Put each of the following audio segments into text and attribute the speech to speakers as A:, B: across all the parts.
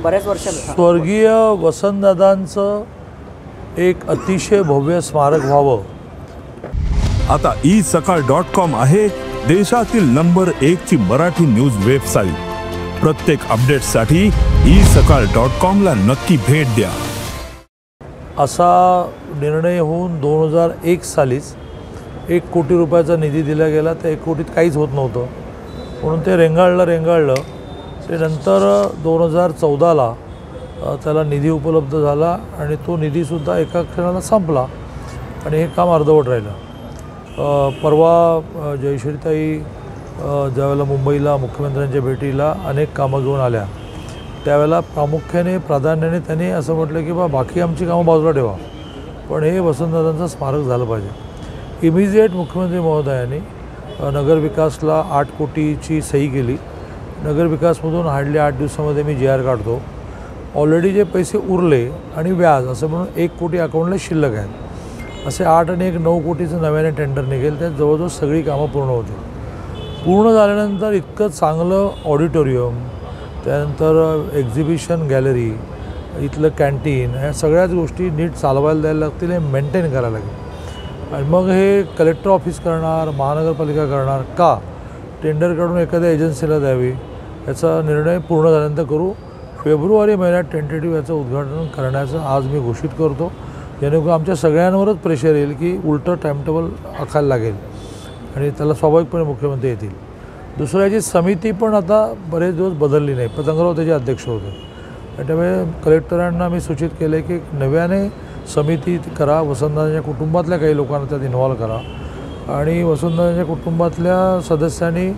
A: बऱ्याच वर्षांनी
B: स्वर्गीय वसंतदादांचं एक अतिशय भव्य स्मारक व्हावं।
C: आता isakal.com आहे देशातील नंबर 1 ची मराठी न्यूज वेबसाईट। प्रत्येक अपडेटसाठी isakal.com ला नक्की भेट द्या।
B: असा निर्णय होऊन 2001 सालीच 1 कोटी रुपयाचा निधी दिला गेला। त्या 1 कोटीत काहीच होत नव्हतं म्हणून ते रेंगाळलं। ते नंतर 2014ला त्याला निधी उपलब्ध झाला आणि तो निधीसुद्धा एका क्षणाला संपला आणि हे काम अर्धवट राहिलं। परवा जयश्रीताई ज्यावेळेला मुंबईला मुख्यमंत्र्यांच्या भेटीला अनेक कामं घेऊन आल्या त्यावेळेला प्राधान्याने त्यांनी असं म्हटलं की बाकी आमची कामं बाजूला ठेवा, पण हे वसंतदादांचं स्मारक झालं पाहिजे। इमिजिएट मुख्यमंत्री महोदयांनी नगरविकासला 8 कोटीची सही केली। नगरविकासमधून हार्डली 8 दिवसामध्ये मी GR काढतो। ऑलरेडी जे पैसे उरले आणि व्याज असं म्हणून 1 कोटी अकाउंटला शिल्लक आहेत। असे 8 आणि 1 9 कोटीचं नव्याने टेंडर निघेल। त्यात जवळजवळ सगळी कामं पूर्ण होतील। पूर्ण झाल्यानंतर इतकं चांगलं ऑडिटोरियम, त्यानंतर एक्झिबिशन गॅलरी, इथलं कॅन्टीन, ह्या सगळ्याच गोष्टी नीट चालवायला द्यायला लागतील, हे मेंटेन करायला लागेल। आणि मग हे कलेक्टर ऑफिस करणार, महानगरपालिका करणार का? टेंडर काढून एखाद्या एजन्सीला द्यावी, याचा निर्णय पूर्ण झाल्यानंतर करू। फेब्रुवारी महिन्यात टेंटेटिव्ह याचं उद्घाटन करण्याचं आज मी घोषित करतो, जेणेकरून आमच्या सगळ्यांवरच प्रेशर येईल की उलटं टाईमटेबल आखायला लागेल आणि त्याला स्वाभाविकपणे मुख्यमंत्री येतील। दुसरं याची समिती पण आता बरेच दिवस बदलली नाही, पतंगराव त्याचे अध्यक्ष होते। त्यामुळे कलेक्टरांना मी सूचित केले की नव्याने समिती करा, वसंतदादांच्या कुटुंबातल्या काही लोकांना त्यात इन्व्हॉल्व करा आणि वसंतदादांच्या कुटुंबातल्या सदस्यांनी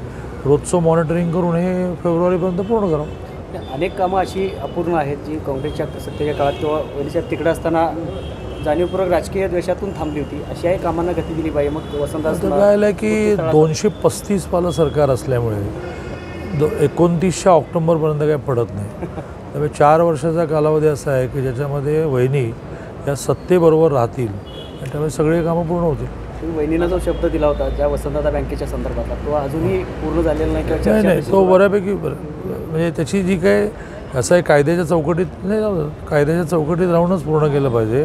B: रोजचं मॉनिटरिंग करून हे फेब्रुवारीपर्यंत पूर्ण करावं।
A: अनेक कामं अशी अपूर्ण आहेत जी काँग्रेसच्या सत्तेच्या काळात किंवा वैद्यशात तिकडे असताना जाणीवपूर्वक राजकीय द्वेषातून थांबली होती। अशाही कामांना गती दिली पाहिजे। मग वसंतदादा
B: काय आहे की 235 वालं सरकार असल्यामुळे 29 ऑक्टोबरपर्यंत काही पडत नाही। त्यामुळे 4 वर्षाचा कालावधी असा आहे की ज्याच्यामध्ये वहिनी या सत्तेबरोबर राहतील आणि त्यामुळे सगळे कामं पूर्ण होतील।
A: वहिनीनं जो शब्द दिला होता ज्या वसंतदादा बँकेच्या संदर्भातला, तो अजूनही पूर्ण झालेला नाही किंवा
B: नाही, तो बऱ्यापैकी म्हणजे त्याची जी काय असं आहे कायद्याच्या चौकटीत नाही, कायद्याच्या चौकटीत राहूनच पूर्ण केलं पाहिजे।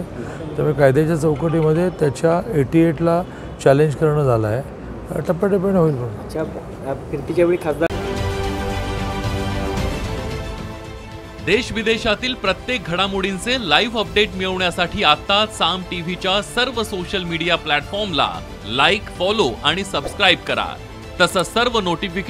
B: त्यामुळे कायद्याच्या चौकटीमध्ये त्याच्या 88ला चॅलेंज करणं झालं आहे, टप्प्याटप्प्याने होईल। पण
A: फिरतीच्या वेळी खासदार
D: देश विदेशातील प्रत्येक घडामोडींचे लाईव्ह अपडेट मिळवण्यासाठी आता साम टीव्हीच्या सर्व सोशल मीडिया प्लॅटफॉर्मला लाईक, फॉलो आणि सबस्क्राईब करा। तसंच सर्व नोटिफिकेशन